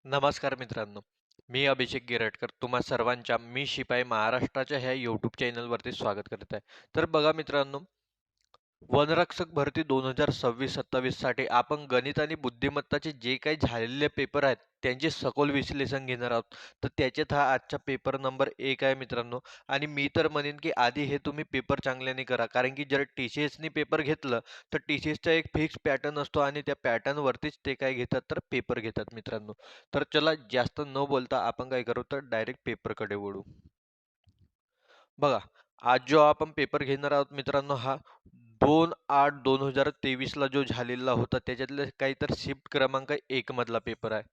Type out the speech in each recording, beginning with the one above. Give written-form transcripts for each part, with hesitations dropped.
नमस्कार मित्रांनो, मी अभिषेक गिरटकर तुम्हा सर्वांच्या मी शिपाई महाराष्ट्राच्या ह्या यूट्यूब चॅनलवरती स्वागत करत आहे. तर बघा मित्रांनो, वनरक्षक भरती 2026-27 साठी आपण गणित आणि बुद्धिमत्ताचे जे काही झालेले पेपर आहेत त्यांचे सखोल विश्लेषण घेणार आहोत. तर त्याच्यात हा आजचा पेपर नंबर 1 आहे मित्रांनो. आणि मी तर म्हणेन की आधी हे तुम्ही पेपर चांगल्याने करा, कारण की जर TCSनी पेपर घेतलं तर TCSचा एक फिक्स पॅटर्न असतो आणि त्या पॅटर्न वरतीच ते काय घेतात तर पेपर घेतात मित्रांनो. तर चला जास्त न बोलता आपण काय करू तर डायरेक्ट पेपरकडे वळू. बघा, आज जो आपण पेपर घेणार आहोत मित्रांनो, हा 2/8/2023 ला जो झालेला होता त्याच्यातले काही तर शिफ्ट क्रमांक 1 मधला पेपर आहे.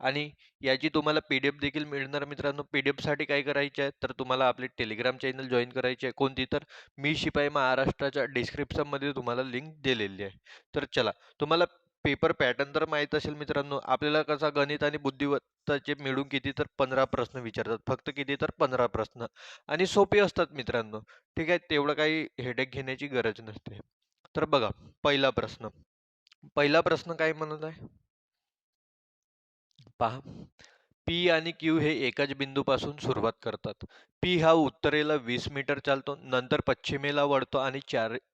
आणि याची तुम्हाला PDF देखील मिळणार मित्रांनो. PDF साठी काय करायचे आहे तर तुम्हाला आपले टेलिग्राम चॅनल जॉईन करायचे आहे. कोणती तर मी शिपाई महाराष्ट्राच्या डिस्क्रिप्शन मध्ये तुम्हाला लिंक दिलेली आहे. तर चला, तुम्हाला पेपर पॅटर्न तर माहित असेल मित्रांनो. आपल्याला कसा गणित आणि बुद्धिमत्ताचे मिळून किती तर 15 प्रश्न विचारतात. फक्त किती तर 15 प्रश्न आणि सोपे असतात मित्रांनो. ठीक आहे, तेवढं काही हेडेक घेण्याची गरज नसते. तर बघा, पहिला प्रश्न पहिला प्रश्न काय म्हणत आहे पहा. P आणि Q हे एकाच बिंदूपासून सुरुवात करतात. P हा उत्तरेला 20 मीटर चालतो, नंतर पश्चिमेला वळतो आणि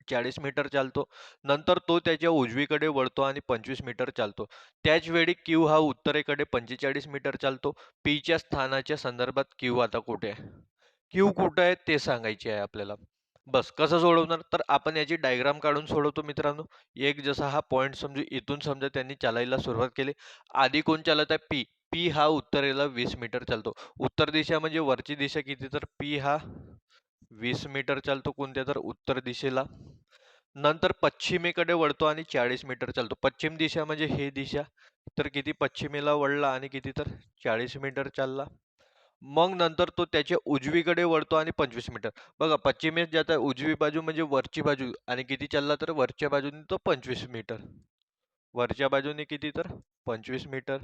40 मीटर चालतो. नंतर तो त्याच्या उजवीकडे वळतो आणि 25 मीटर चालतो. त्याच वेळी Q हा उत्तरेकडे 45 मीटर चालतो. P च्या स्थानाच्या संदर्भात Q आता कुठे आहे? Q कुठे आहे ते सांगायचे आहे आपल्याला. बस कसं सोडवणार तर आपण याची डायग्राम काढून सोडवतो मित्रांनो. एक जसा हा पॉइंट समजू, इथून समजा त्यांनी चालायला सुरुवात केली. आधी कोण चालत आहे? P. P हा उत्तरेला 20 मीटर चालतो. उत्तर दिशा म्हणजे वरची दिशा किती तर P हा 20 मीटर चालतो कोणत्या तर उत्तर दिशेला. नंतर पश्चिमेकडे वळतो आणि 40 मीटर चालतो. पश्चिम दिशा म्हणजे हे दिशा, तर किती पश्चिमेला वळला आणि किती तर 40 मीटर चालला. मग नंतर तो त्याच्या उजवीकडे वळतो आणि 25 मीटर. बघा, पश्चिमेस जात आहे उजवी बाजू म्हणजे वरची बाजू आणि किती चालला तर वरच्या बाजूने तो 25 मीटर. वरच्या बाजूने किती तर 25 मीटर.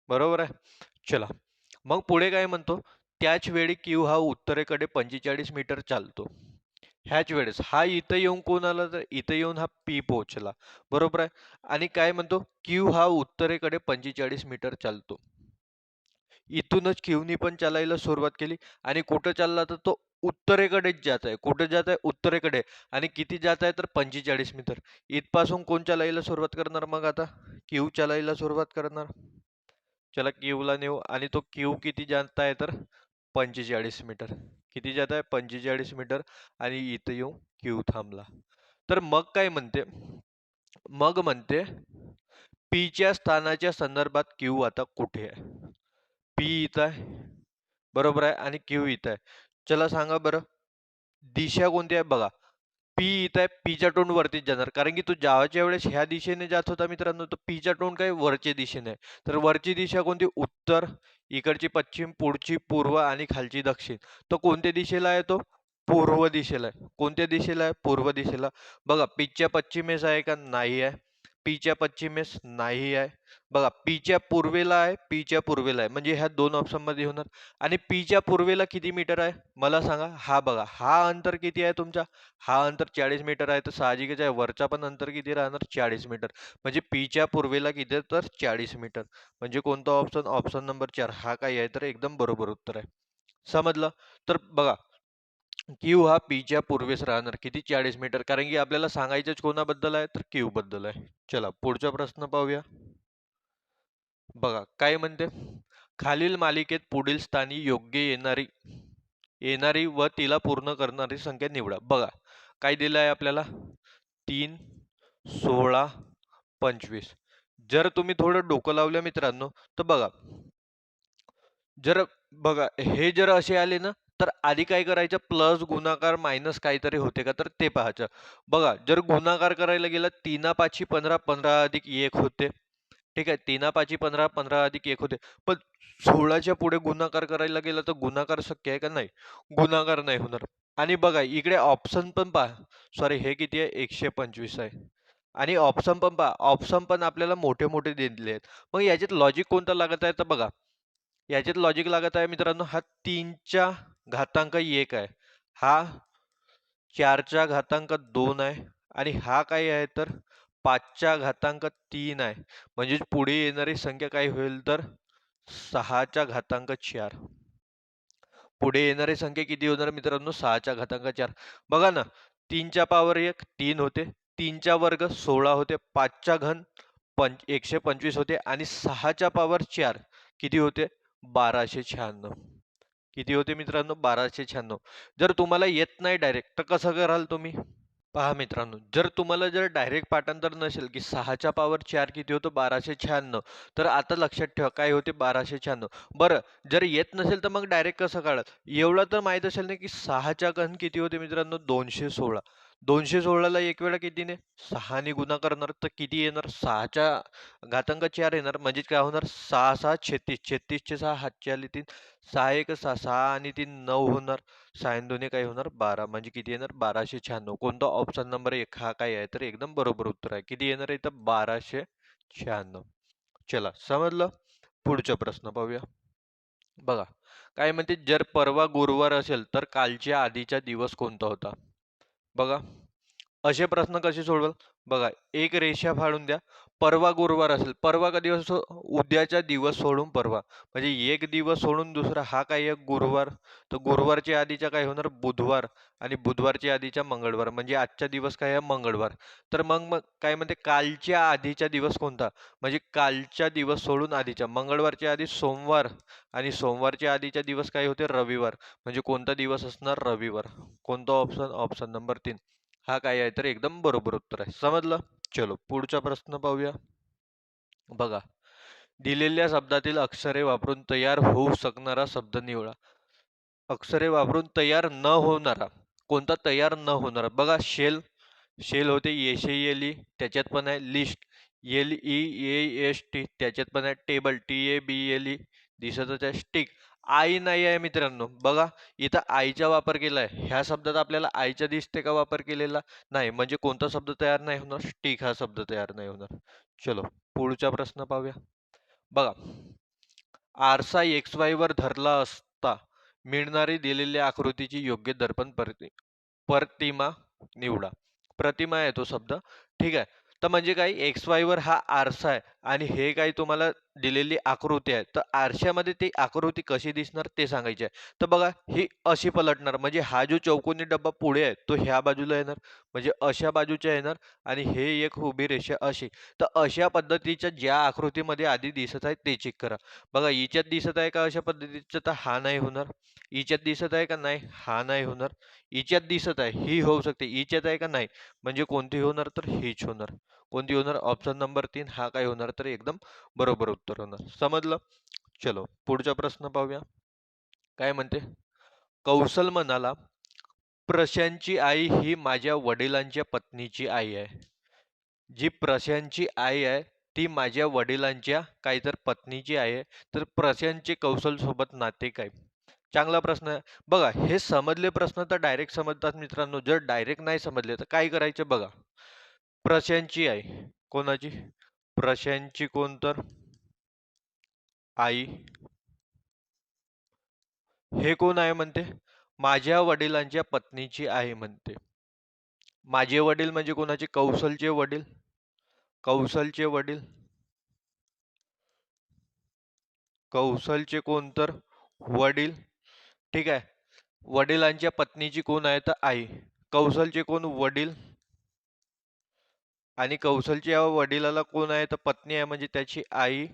बरोबर आहे. चला, मग पुढे काय म्हणतो, त्याच वेळी Q हा उत्तरेकडे 45 मीटर चालतो. ह्याच वेळेस हा इथं येऊन कोण आला तर इथं येऊन हा P पोहोचला. बरोबर आहे. आणि काय म्हणतो, Q हा उत्तरेकडे 45 मीटर चालतो. इथूनच Qनी पण चालायला सुरुवात केली आणि कुठं चालला तर तो उत्तरेकडेच जात आहे. कुठे जात आहे? उत्तरेकडे. आणि किती जात आहे तर 45 मीटर. इथपासून कोण चालायला सुरुवात करणार मग आता? Q चालायला सुरुवात करणार. चला, Q ला नेऊ आणि तो Q किती जात आहे तर 45 मीटर. किती जात आहे? 45 मीटर. आणि इथं येऊन Q थांबला. तर मग काय म्हणते? मग म्हणते P च्या स्थानाच्या संदर्भात Q आता कुठे आहे? P इथं आहे. बरोबर आहे आणि Q इथं आहे. चला सांगा बरं, दिशा कोणती आहे बघा. P इथं आहे. P च्या तोंड वरतीच जाणार, कारण की तो ज्याच्या वेळेस ह्या दिशेने जात होता मित्रांनो, तर P च्या तोंड काय वरच्या दिशेने आहे. तर वरची दिशा कोणती? उत्तर. इकडची पश्चिम, पुढची पूर्व आणि खालची दक्षिण. तर कोणत्या दिशेला आहे तो? पूर्व दिशेला आहे. कोणत्या दिशेला आहे? पूर्व दिशेला. बघा, P च्या पश्चिमेस आहे का? नाही आहे. P च्या पश्चिमेस नाही आहे. बघा, P च्या पूर्वेला आहे, P च्या पूर्वेला आहे, म्हणजे ह्या दोन ऑप्शन मध्ये होणार. आणि P च्या पूर्वेला किती मीटर आहे मला सांगा. हा बघा, हा अंतर किती आहे तुमचा? हा अंतर 40 मीटर आहे. तर साहजिकच आहे वरचा पण अंतर किती राहणार? 40 मीटर. म्हणजे P च्या पूर्वेला किती तर 40 मीटर. म्हणजे कोणता ऑप्शन? ऑप्शन नंबर 4 हा काय आहे तर एकदम बरोबर उत्तर आहे. समजलं? तर बघा, Q हा P च्या पूर्वेस राहणार. किती? 40 मीटर. कारण की आपल्याला सांगायचंच कोणाबद्दल आहे तर Q बद्दल आहे. चला, पुढचा प्रश्न पाहूया. बघा काय म्हणते, खालील मालिकेत पुढील स्थानी योग्य येणारी येणारी व तिला पूर्ण करणारी संख्या निवडा. बघा काय दिलं आहे आपल्याला, 3, 16, 25. जर तुम्ही थोडं डोकं लावलं मित्रांनो तर बघा, जर बघा हे जर असे आले ना, तर आधी काय करायचं, प्लस गुणाकार मायनस काहीतरी होते का तर ते पाहायचं. बघा, जर गुणाकार करायला गेला 3 5 15, 15 अधिक 1 होते. ठीक आहे, 3 5 15, 15 अधिक 1 होते. पण 16च्या पुढे गुणाकार करायला गेला तर गुणाकार शक्य आहे का? नाही, गुणाकार नाही होणार. आणि बघा इकडे ऑप्शन पण पहा. सॉरी, हे किती आहे? 125 आहे. आणि ऑप्शन पण पहा, ऑप्शन पण आपल्याला मोठे मोठे दिलेले आहेत. मग याच्यात लॉजिक कोणतं लागत आहे तर बघा, याच्यात लॉजिक लागत आहे मित्रांनो, हा 3च्या घातांक 1 आहे, हा 4च्या घातांक 2 आहे आणि हा काय आहे तर 5च्या घातांक 3 आहे, म्हणजे पुढे येणारी संख्या काय होईल तर 6च्या घातांक 4. पुढे येणारी संख्या किती होणार मित्रांनो? 6च्या घातांक 4. बघा ना, 3च्या पॉवर 1 3 होते, 3चा वर्ग 16 होते, 5चा घन 125 होते आणि 6च्या पॉवर 4 किती होते? 1296. किती होते मित्रांनो? 1296. जर तुम्हाला येत नाही डायरेक्ट तर कसं कराल तुम्ही? पहा मित्रांनो, जर डायरेक्ट पाठांतर नसेल की 6च्या पॉवर 4 किती होतं? 1296. तर आता लक्षात ठेवा काय होते? 1296. बरं, जर येत नसेल तर मग डायरेक्ट कसं काढाल? एवढं तर माहित असेल ना की 6च्या घन किती होते मित्रांनो? 216. 216ला एक वेळा कितीने? 6ने गुणा करणार तर किती येणार? 6च्या घातांक 4 येणार, म्हणजे काय होणार? 6 6 36. 36 चे 6 हातचे आले 3. 6 1 6, 6 आणि 3 9 होणार. 6 आणि 2 काय होणार? 12, म्हणजे किती येणार? 1296. कोणता ऑप्शन नंबर 1 हा काय आहे? तर एकदम बरोबर उत्तर आहे. किती येणार आहे इथं? 1296. चला, समजलं? पुढचा प्रश्न पाहूया. बघा, काय म्हणते, जर परवा गुरुवार असेल तर कालच्या आधीचा दिवस कोणता होता? बघा, असे प्रश्न कसे सोडवाल? बघा, एक रेषा फाडून द्या. परवा गुरुवार असेल, परवा कधी असतो? उद्याचा दिवस सोडून परवा, म्हणजे एक दिवस सोडून दुसरा हा काय आहे? गुरुवार. तर गुरुवारच्या आधीचा काय होणार? बुधवार. आणि बुधवारच्या आधीचा मंगळवार, म्हणजे आजचा दिवस काय आहे? मंगळवार. तर मग मग काय म्हणते, कालच्या आधीचा दिवस कोणता? म्हणजे कालचा दिवस सोडून आधीचा, मंगळवारच्या आधी सोमवार आणि सोमवारच्या आधीचा दिवस काय होते? रविवार. म्हणजे कोणता दिवस असणार? रविवार. कोणता ऑप्शन? ऑप्शन नंबर 3 हा काय आहे? तर एकदम बरोबर उत्तर आहे. समजलं? चलो, पुढचा प्रश्न पाहूया. बघा, दिलेल्या शब्दातील अक्षरे वापरून तयार होऊ शकणारा शब्द निवडा. अक्षरे वापरून तयार न होणारा, कोणता तयार न होणारा? बघा, शेल. शेल होते एस-ए-एल-ई, त्याच्यात पण आहे लिस्ट, LEAST, त्याच्यात पण आहे टेबल, TABLE, दिसतच आहे स्टिक. आई नाही आहे मित्रांनो. बघा, इथं आईचा वापर केलाय, ह्या शब्दात आपल्याला आईच्या दिसते का वापर केलेला? नाही, म्हणजे कोणता शब्द तयार नाही होणार? स्टिक हा शब्द तयार नाही होणार. चलो, पुढचा प्रश्न पाहूया. बघा, आरसा XY वर धरला असता मिळणारी दिलेल्या आकृतीची योग्य दर्पण प्रतिमा निवडा. प्रतिमा आहे तो शब्द. ठीक आहे. तर म्हणजे काय, XY वर हा आरसा आहे आणि हे काही तुम्हाला दिलेली आकृती आहे. तर आरशामध्ये ती आकृती कशी दिसणार ते सांगायचे आहे. तर बघा, ही अशी पलटणार, म्हणजे हा जो चौकोनी डब्बा पुढे आहे तो ह्या बाजूला येणार, म्हणजे अशा बाजूच्या येणार, आणि हे एक उभी रेषा अशी. तर अशा पद्धतीच्या ज्या आकृतीमध्ये आधी दिसत आहे ते चेक करा. बघा, हिच्यात दिसत आहे का अशा पद्धतीचं? तर हा नाही होणार. हिच्यात दिसत आहे का? नाही, हा नाही होणार. हिच्यात दिसत आहे, ही होऊ शकते. हिच्यात आहे का? नाही, म्हणजे कोणती होणार? तर हीच होणार. कोणती होणार? ऑप्शन नंबर 3 हा काय होणार? तर एकदम बरोबर उत्तर होणार. समजलं? चलो, पुढचा प्रश्न पाहूया. काय म्हणते? कौशल म्हणाला, प्रशांतची आई ही माझ्या वडिलांच्या पत्नीची आई आहे. जी प्रशांतची आई आहे ती माझ्या वडिलांच्या काही तर पत्नीची आई आहे. तर प्रशांतचे कौशल सोबत नाते काय? चांगला प्रश्न आहे. बघा, हे समजले प्रश्न तर डायरेक्ट समजतात मित्रांनो. जर डायरेक्ट नाही समजले तर काय करायचं? बघा, प्रशांतची आई, कोणाची? प्रशांतची कोण तर आई. हे कोण आहे म्हणते? माझ्या वडिलांच्या पत्नीची आई म्हणते. माझे वडील म्हणजे कोणाचे? कौशलचे वडील. कौशलचे वडील. कौशलचे कोण तर वडील. ठीक आहे. वडिलांच्या पत्नीची कोण आहे? तर आई. कौशलचे कोण? वडील. आणि कौशलच्या वडिलाला कोण आहे? तर पत्नी आहे, म्हणजे त्याची आई.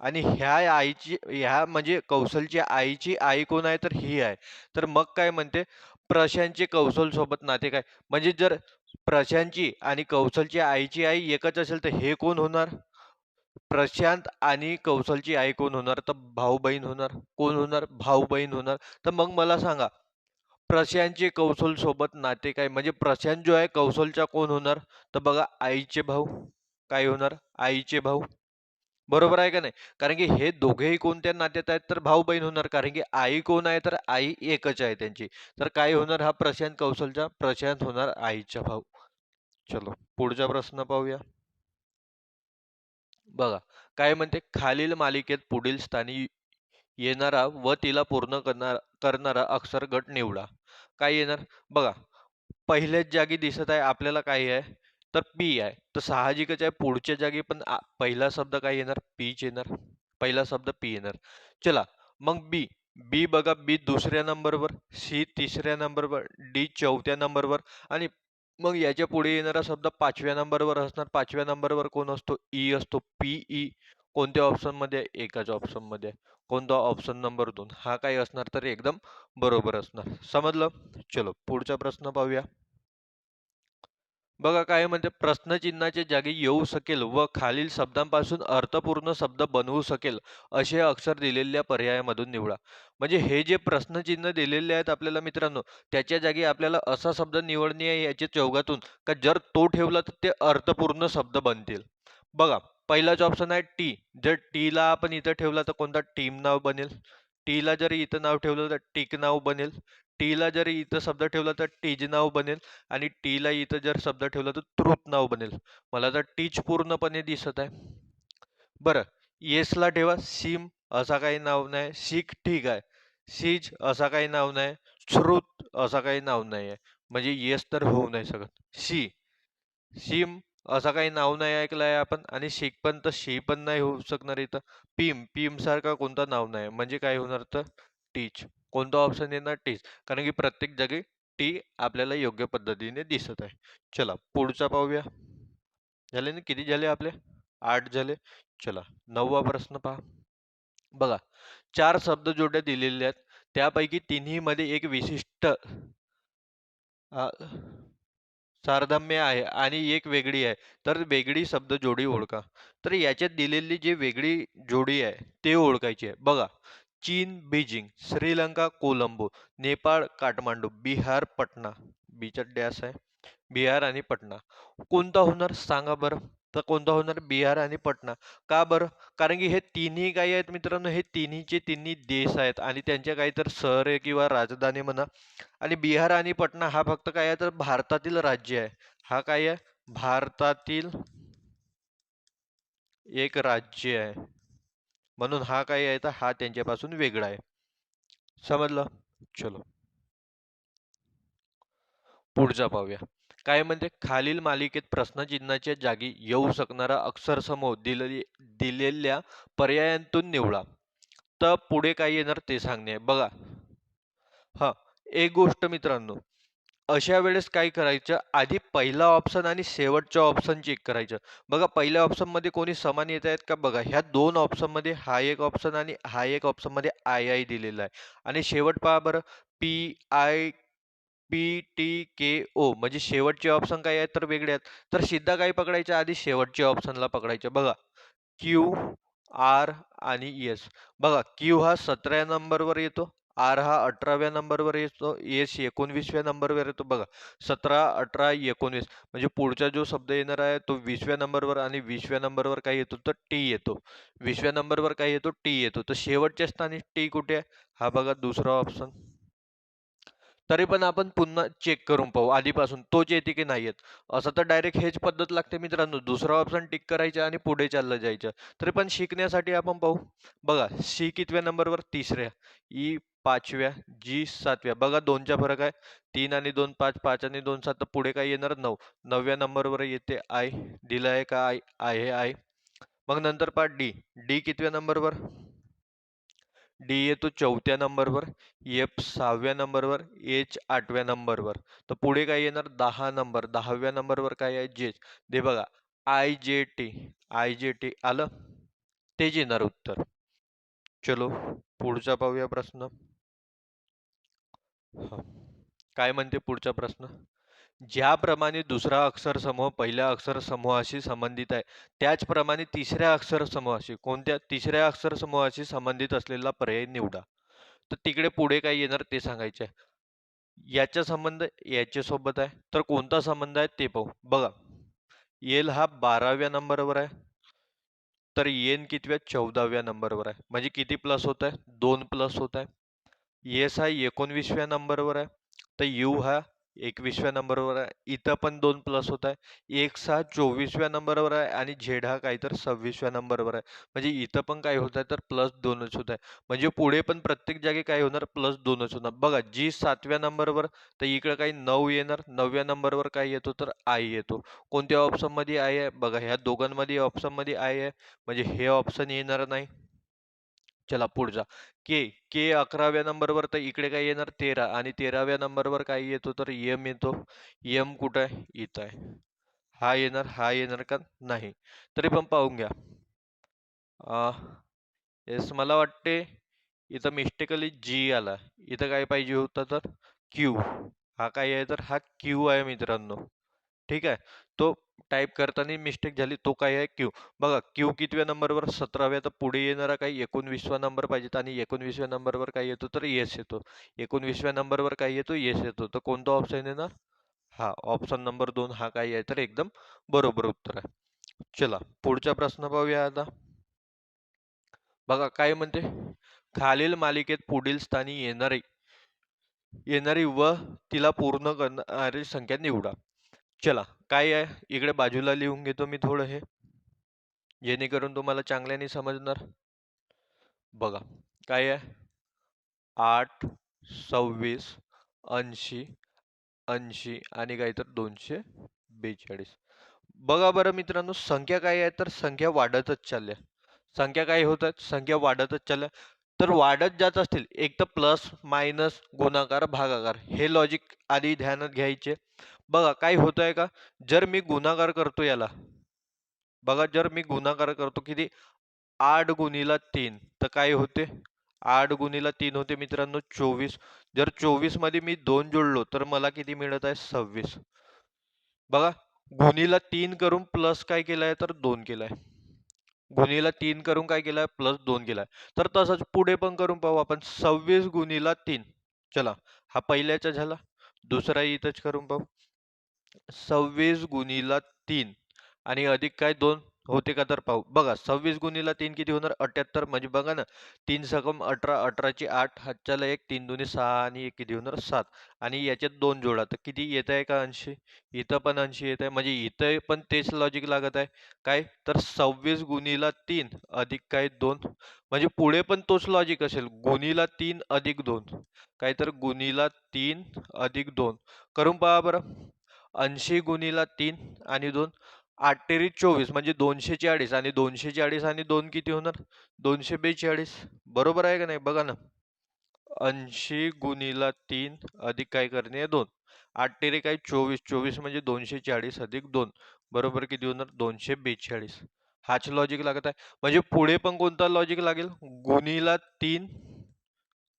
आणि ह्या म्हणजे कौशलच्या आईची आई कोण आहे? तर ही आहे. तर मग काय म्हणते? प्रशांतचे कौशल सोबत नाते काय? म्हणजे जर प्रशांतची आणि कौशलच्या आईची आई एकच असेल तर हे कोण होणार? प्रशांत आणि कौशलची आई कोण होणार? तर भाऊ बहीण होणार. कोण होणार? भाऊ बहीण होणार. तर मग मला सांगा, प्रशांतचे कौशल सोबत नाते काय? म्हणजे प्रशांत जो आहे कौशलचा कोण होणार? तर बघा, आईचे भाऊ. काय होणार? आईचे भाऊ. बरोबर आहे का नाही? कारण की हे दोघेही कोणत्या नात्यात आहेत? तर भाऊ बहीण होणार, कारण की आई कोण आहे? तर आई एकच आहे त्यांची. तर काय होणार? हा प्रशांत कौशलचा प्रशांत होणार आईचा भाऊ. चलो, पुढचा प्रश्न पाहूया. बघा, काय म्हणते? खालील मालिकेत पुढील स्थानी येणारा व तिला पूर्ण करणारा अक्षर गट निवडा. काय येणार? बघा, पहिल्याच जागी दिसत आहे आपल्याला काय आहे? तर पी आहे. तर साहजिकच आहे पुढच्या जागी पण पहिला शब्द काय येणार? पीच येणार. पहिला शब्द पी येणार. चला मग बी. बी बघा, बी दुसऱ्या नंबरवर, सी तिसऱ्या नंबरवर, डी चौथ्या नंबरवर आणि मग याच्या पुढे येणारा शब्द पाचव्या नंबरवर असणार. पाचव्या नंबरवर कोण असतो? ई असतो. पीई कोणत्या ऑप्शन मध्ये? एकाच ऑप्शन मध्ये. कोणता? Option number 2. हा काय असणार? तर एकदम बरोबर असणार. समजलं? चलो पुढचा प्रश्न पाहूया. बघा काय म्हणते, प्रश्नचिन्हाच्या जागी येऊ शकेल व खालील शब्दांपासून अर्थपूर्ण शब्द बनवू शकेल असे अक्षर दिलेल्या पर्यायामधून निवडा. म्हणजे हे जे प्रश्नचिन्ह दिलेले आहेत आपल्याला मित्रांनो, त्याच्या जागी आपल्याला असा शब्द निवडणे आहे याच्या चौघातून का जर तो ठेवला तर ते अर्थपूर्ण शब्द बनतील. बघा पहिलाच ऑप्शन आहे टी. जर टीला आपण इथं ठेवला तर कोणता? टीम नाव बनेल. टीला जर इथं नाव ठेवलं तर टिक नाव बनेल. टीला जर इथं शब्द ठेवला तर टीज नाव बनेल. आणि टीला इथं जर शब्द ठेवला तर ट्रूथ नाव बनेल. मला तर टीच पूर्णपणे दिसत आहे. बरं, येसला ठेवा सिम, असा काही नाव नाही. शिक ठीक आहे. सीज असा काही नाव नाही. श्रुत असा काही नाव नाही आहे. म्हणजे येस तर होऊ नाही शकत. शी सिम असा काही नाव नाही ऐकलंय आपण. आणि शिक पण तर शी पण नाही होऊ शकणार इथं. पीम पीम सारखा कोणता नाव नाही. म्हणजे काय होणार तर टीच. कोणता ऑप्शन येणार? टीच. कारण की प्रत्येक जागी टी आपल्याला योग्य पद्धतीने दिसत आहे. चला पुढचा पाहूया. झाले ना? किती झाले आपले? 8 झाले. चला 9वा प्रश्न पहा. बघा 4 शब्द जोड्या दिलेल्या आहेत. त्यापैकी तिन्ही मध्ये एक विशिष्ट सारधम्य आहे आणि एक वेगळी आहे. तर वेगळी शब्द जोडी ओळखा. तर याच्यात दिलेली जी वेगळी जोडी आहे ते ओळखायची आहे. बघा चीन बीजिंग, श्रीलंका कोलंबो, नेपाळ काठमांडू, बिहार पटना. बीचा डॅश आहे. बिहार आणि पटना. कोणता होणार सांगा बरं? तर कोणता होणार? बिहार आणि पटना. का बरं? कारण की हे तिन्ही काय आहेत मित्रांनो, हे तिन्हीचे तिन्ही देश आहेत आणि त्यांच्या काहीतरी शहर आहे किंवा राजधानी म्हणा. आणि बिहार आणि पटना हा फक्त काय आहे तर भारतातील राज्य आहे. हा काय आहे? भारतातील एक राज्य आहे. म्हणून हा काय आहे तर हा त्यांच्यापासून वेगळा आहे. समजलं? चलो पुढचा पाहूया. काय म्हणते, खालील मालिकेत प्रश्नचिन्हाच्या जागी येऊ शकणारा अक्षरसमूह दिलेल्या पर्यायांतून निवडा. तर पुढे काय येणार ते सांगणे आहे. बघा हा एक गोष्ट मित्रांनो, अशा वेळेस काय करायचं, आधी पहिला ऑप्शन आणि शेवटचा ऑप्शन चेक करायचं. बघा पहिल्या ऑप्शन मध्ये कोणी समान येत आहेत का? बघा ह्या दोन ऑप्शन मध्ये हा एक ऑप्शन आणि हा एक ऑप्शन मध्ये आय आय दिलेला आहे. आणि शेवट पहा बरं, पी आय पी टी के ओ म्हणजे शेवटचे ऑप्शन काय आहेत तर वेगळे आहेत. तर सिद्धा काय पकडायचं? आधी शेवटच्या ऑप्शनला पकडायचं. बघा क्यू आर आणि एस. बघा क्यू हा 17व्या नंबरवर येतो. आर हा 18व्या नंबरवर येतो. एस 19व्या नंबरवर येतो. बघा 17, 18, 19 म्हणजे पुढचा जो शब्द येणार आहे तो 20व्या नंबरवर आणि 20व्या नंबरवर काय येतो तर टी येतो. 20व्या नंबरवर काय येतो? टी येतो. तर शेवटच्या स्थानी टी कुठे आहे? हा बघा दुसरा ऑप्शन. तरी पण आपण पुन्हा चेक करून पाहू आधीपासून तोच येते की नाही येत. असं तर डायरेक्ट हेच पद्धत लागते मित्रांनो. दुसरा ऑप्शन टिक करायचा आणि पुढे चाललं जायचं. तरी पण शिकण्यासाठी आपण पाहू. बघा सी कितव्या नंबरवर? तिसऱ्या. ई 5व्या. जी 7व्या. बघा 2चा फरक आहे. 3 आणि 2 5, 5 आणि 2 7. तर पुढे काय येणार? 9. 9व्या नंबरवर येते आय. दिलं आहे का आय? आहे आय. मग नंतर पहा डी. डी कितव्या नंबरवर? डी येतो 4थ्या नंबरवर. एफ 6व्या नंबरवर. एच 8व्या नंबरवर. तर पुढे काय येणार? 10 नंबर. 10व्या नंबरवर काय आहे? जे. दे बघा आय जे टी. आय जे टी आलं. तेच येणार उत्तर. चलो पुढचा पाहूया प्रश्न. हा. काय म्हणते पुढचा प्रश्न? ज्याप्रमाणे दुसरा अक्षरसमूह पहिल्या अक्षरसमूहाशी संबंधित आहे, त्याचप्रमाणे तिसऱ्या अक्षरसमूहाशी, कोणत्या? तिसऱ्या अक्षरसमूहाशी संबंधित असलेला पर्याय निवडा. तर तिकडे पुढे काय येणार ते सांगायचे आहे. याचा संबंध याच्यासोबत आहे, तर कोणता संबंध आहे ते पाहू. बघा एल हा 12व्या नंबरवर आहे. तर एन कितव्या? 14व्या नंबरवर आहे. म्हणजे किती प्लस होत आहे? 2 प्लस होत आहे. एस हा 19व्या नंबरवर आहे. तर यू हा 21व्या नंबरवर आहे. इथं पण 2 प्लस होत आहे. 1 6 24व्या नंबरवर आहे आणि झेड हा काहीतरी 26व्या नंबरवर आहे. म्हणजे इथं पण काय होत आहे तर +2च होत आहे. म्हणजे पुढे पण प्रत्येक जागी काय होणार +2च होणार. बघा जी 7व्या नंबरवर तर इकडे काही 9 येणार. 9व्या नंबरवर काय येतो तर आय येतो. कोणत्या ऑप्शनमध्ये आय आहे? बघा ह्या दोघांमध्ये ऑप्शनमध्ये आय आहे. म्हणजे हे ऑप्शन येणार नाही. चला पुढचा के के 11व्या नंबरवर तर इकडे काय येणार 13 आणि 13व्या नंबरवर काय येतो तर एम येतो. एम कुठं आहे? इथं आहे. हा येणार का? नाही. तरी पण पाहून घ्या. येस मला वाटते इथं मिस्टेकली जी आला. इथं काय पाहिजे होतं तर क्यू. हा काय आहे तर हा क्यू आहे मित्रांनो. ठीक आहे. तो टाईप करताना मिस्टेक झाली. तो काय आहे क्यू. बघा क्यू कितव्या नंबरवर 17व्या तर पुढे येणारा काही 19वा नंबर पाहिजेत आणि 19व्या नंबरवर काय येतो तर येस येतो. 19व्या नंबरवर काय येतो येस येतो. तर कोणता ऑप्शन येणार? हा ऑप्शन नंबर 2 हा काय आहे तर एकदम बरोबर उत्तर आहे. चला पुढचा प्रश्न पाहूया आता. बघा काय म्हणते खालील मालिकेत पुढील स्थानी येणारी व तिला पूर्ण करणारी संख्या निवडा. चला काय आहे इकडे बाजूला लिहून घेतो मी थोडं हे जेणेकरून तुम्हाला चांगल्याने समजणार. बघा काय आहे 8 26 80 80 आणि काय तर 242. बघा बरं मित्रांनो संख्या काय आहे तर संख्या वाढतच चालल्या. संख्या काय होतात संख्या वाढतच चालल्या. तर वाढत जात असतील एक तर प्लस मायनस गुणाकार भागाकार हे लॉजिक आधी ध्यानात घ्यायचे. बघा काय होत आहे का जर मी गुणाकार करतो याला बघा जर मी गुणाकार करतो किती 8 गुणिला 3 तर काय होते 8 गुणिला 3 होते मित्रांनो 24. जर 24 मध्ये मी 2 जोडलो तर मला किती मिळत आहे 26. बघा गुणिला 3 करून प्लस काय केलाय तर 2 केलाय. गुणिला 3 करून काय केलाय प्लस 2 केलाय. तर तसंच पुढे पण करून पाहू आपण 26 गुणिला 3. चला हा पहिल्याचा झाला. दुसरा इथंच करून पाहू 26 गुणिला 3 आणि अधिक काय 2 होते का तर पाहू. बघा 26 गुणिला 3 किती होणार 78 म्हणजे बघा ना 3 सकम 18 18ची 8 हातच्याला 1 3 दुनी 6 आणि 1 किती होणार 7 आणि याच्यात 2 जोडा तर किती येत आहे का 80. इथं पण 80 येत आहे म्हणजे इथं पण तेच लॉजिक लागत आहे. काय तर 26 गुणिला 3 अधिक काय 2 म्हणजे पुढे पण तोच लॉजिक असेल गुणिला 3 अधिक 2 काय तर गुणिला 3 अधिक 2 करून पहा बरं. 80 गुणिला 3 आणि 2 8 तेरी 24 म्हणजे 240 आणि 240 आणि 2 किती होणार 242. बरोबर आहे का नाही बघा ना 80 गुणिला 3 अधिक काय करणे 2 8 तेरे काय 24 24 म्हणजे 240 अधिक 2 बरोबर किती होणार 242. हाच लॉजिक लागत आहे म्हणजे पुढे पण कोणता लॉजिक लागेल गुणिला 3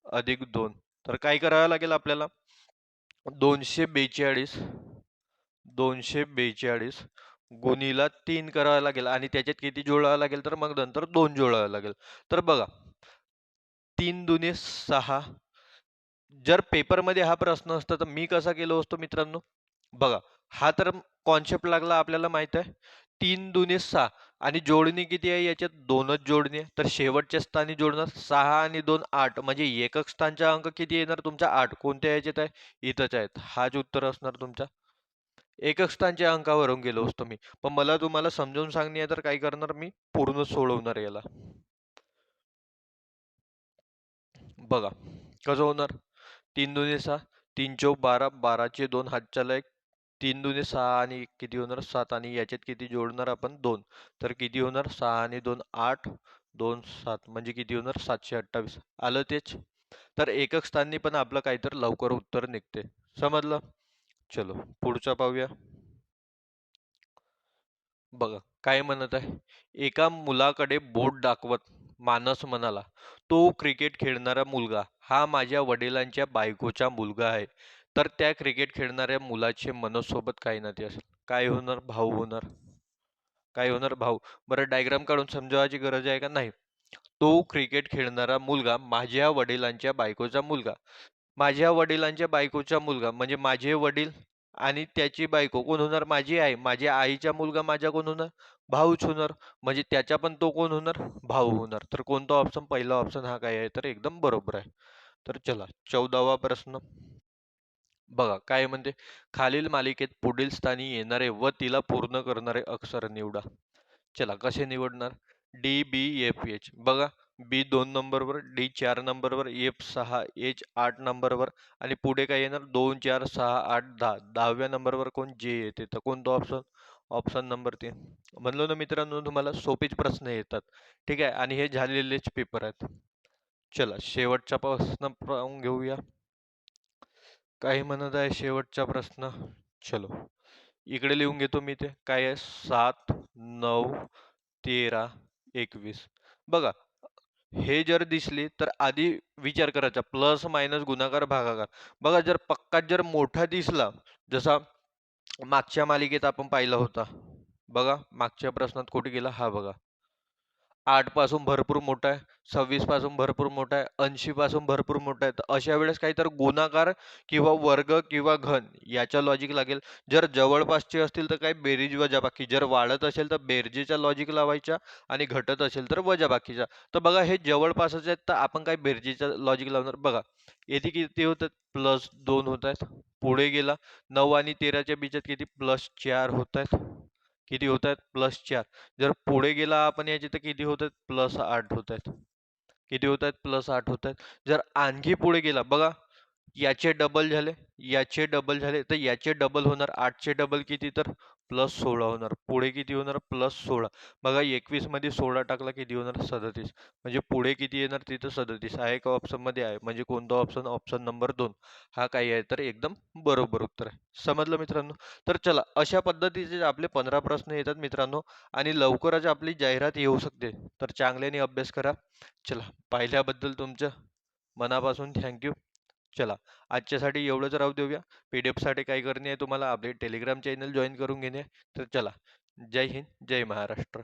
अधिक 2 तर काय करावं लागेल आपल्याला 242 242 गुणिला 3 करावा लागेल आणि त्याच्यात किती जोडावं लागेल तर मग नंतर 2 जोडावं लागेल. तर बघा 3 दुने 6. जर पेपरमध्ये हा प्रश्न असता तर मी कसा केलो असतो मित्रांनो बघा हा तर कॉन्सेप्ट लागला आपल्याला माहित आहे 3 दुने 6 आणि जोडणी किती आहे याच्यात 2च जोडणी आहे तर शेवटच्या स्थानी जोडणार 6 आणि 2 8 म्हणजे एकक स्थानचा अंक किती येणार तुमचा 8 कोणत्या याच्यात आहे इथंच आहेत हाच उत्तर असणार तुमचा. एकक स्थानच्या अंकावरून गेलो असतो मी पण मला तुम्हाला समजावून सांगणे आहे तर काय करणार मी पूर्ण सोडवणार याला. बघा कसं होणार 3 दुने 6 3 चौक 12 12चे 2 हातच्याला 1 3 दुने 6 आणि 1 किती होणार 7 आणि याच्यात किती जोडणार आपण 2 तर किती होणार 6 आणि 2 8 2 7 म्हणजे किती होणार 728. आलं तेच. तर एकक स्थानी पण आपलं काहीतरी लवकर उत्तर निघते. समजलं. चलो पुढचा पाहूया. बघा काय म्हणत आहे एका मुलाकडे बोट दाखवत मानस म्हणाला तो क्रिकेट खेळणारा मुलगा हा माझ्या वडिलांच्या बायकोचा मुलगा आहे. तर त्या क्रिकेट खेळणाऱ्या मुलाचे मनसोबत काय नाते असेल काय होणार भाऊ होणार. काय होणार भाऊ. बरं डायग्राम काढून समजावायची गरज आहे का नाही. तो क्रिकेट खेळणारा मुलगा माझ्या वडिलांच्या बायकोचा मुलगा. माझ्या वडिलांच्या बायकोचा मुलगा म्हणजे माझे वडील आणि त्याची बायको कोण होणार माझी आई. माझ्या आईचा मुलगा माझ्या कोण होणार भाऊच होणार म्हणजे त्याचा पण तो कोण होणार भाऊ होणार. तर कोणता ऑप्शन पहिला ऑप्शन हा काय आहे तर एकदम बरोबर आहे. तर चला 14वा प्रश्न. बघा काय म्हणते, खालील मालिकेत पुढील स्थानी येणारे व तिला पूर्ण करणारे अक्षर निवडा. चला कसे निवडणार? डी बी एफ एच. बघा, बी 2 नंबरवर, डी 4 नंबरवर, एफ 6, एच 8 नंबरवर आणि पुढे काय येणार? 2 4 6 8 10. 10व्या नंबरवर कोण? जे येते. तर कोणता ऑप्शन? Option number 3. म्हणलो ना मित्रांनो, तुम्हाला सोपेच प्रश्न येतात. ठीक आहे, आणि हे झालेलेच पेपर आहेत. चला शेवटचा प्रश्न पाहून घेऊया. काय म्हणत आहे शेवटचा प्रश्न? चलो इकडे लिहून घेतो मी ते. काय आहे? 7 9 13 21. बघा, हे जर दिसले तर आधी विचार करायचा, प्लस मायनस गुणाकार भागाकार. बघा, जर पक्का जर मोठा दिसला, जसा मागच्या मालिकेत आपण पाहिला होता. बघा मागच्या प्रश्नात कुठे गेला? हा बघा, 8 पासून भरपूर मोठा आहे, 26 पासून भरपूर मोठा आहे, 80 पासून भरपूर मोठा आहे. तर अशा वेळेस काहीतरी गुणाकार किंवा वर्ग किंवा घन याच्या लॉजिक लागेल. जर जवळपासचे असतील तर काय? बेरीज वजाबाकी. जर वाढत असेल तर बेरजेचा लॉजिक लावायचा आणि घटत असेल तर वजाबाकीचा. तर बघा, हे जवळपासच आहेत तर आपण काय बेरजेचा लॉजिक लावणार. बघा येथे किती होतात? +2 होत आहेत. पुढे गेला 9 आणि 13च्या बीजात किती? +4 होत आहेत. किती होत आहेत? +4. जर पुढे गेला आपण याचे तर किती होत आहेत? +8 होत आहेत. किती होत आहेत? +8 होत आहेत. जर आणखी पुढे गेला, बघा याचे डबल झाले, याचे डबल झाले, तर याचे डबल होणार. 8चे डबल किती? तर +16 होणार. पुढे किती होणार? +16. बघा 21 मध्ये 16 टाकला किती होणार? 37. म्हणजे पुढे किती येणार? तिथं 37 आहे का? ऑप्शन मध्ये आहे. म्हणजे कोणता ऑप्शन? ऑप्शन नंबर 2 हा काही आहे तर एकदम बरोबर उत्तर आहे. समजलं मित्रांनो? तर चला, अशा पद्धतीचे आपले 15 प्रश्न येतात मित्रांनो, आणि लवकरच आपली जाहिरात येऊ शकते. तर चांगल्याने अभ्यास करा. चला, पाहिल्याबद्दल तुमचं मनापासून थँक्यू. चला, आजच्यासाठी एवढंच राहू देऊया. PDF साठी काय करणे आहे तुम्हाला? आपले टेलिग्राम चॅनल जॉईन करून घेणे आहे. तर चला, जय हिंद, जय महाराष्ट्र.